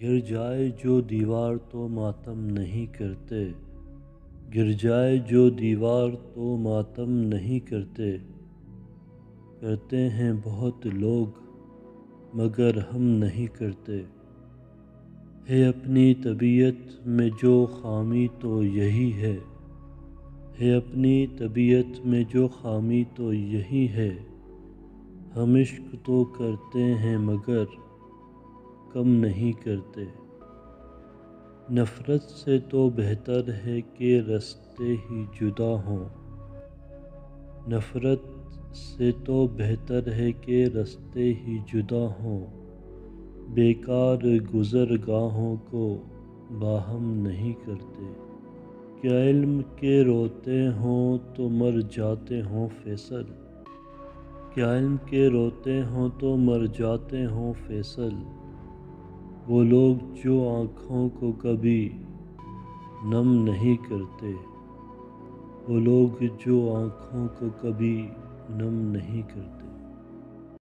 گر جائے جو دیوار تو ماتم نہیں کرتے، گر جائے جو دیوار تو ماتم نہیں کرتے، کرتے ہیں بہت لوگ مگر ہم نہیں کرتے۔ ہے اپنی طبیعت میں جو خامی تو یہی ہے، ہے اپنی طبیعت میں جو خامی تو یہی ہے، ہم عشق تو کرتے ہیں مگر کم نہیں کرتے۔ نفرت سے تو بہتر ہے کہ رستے ہی جدا ہوں، نفرت سے تو بہتر ہے کہ رستے ہی جدا ہوں، بیکار گزرگاہوں کو باہم نہیں کرتے۔ کیا علم کے روتے ہوں تو مر جاتے ہوں فیصل، کیا علم کے روتے ہوں تو مر جاتے ہوں فیصل، وہ لوگ جو آنکھوں کو کبھی نم نہیں کرتے، وہ لوگ جو آنکھوں کو کبھی نم نہیں کرتے۔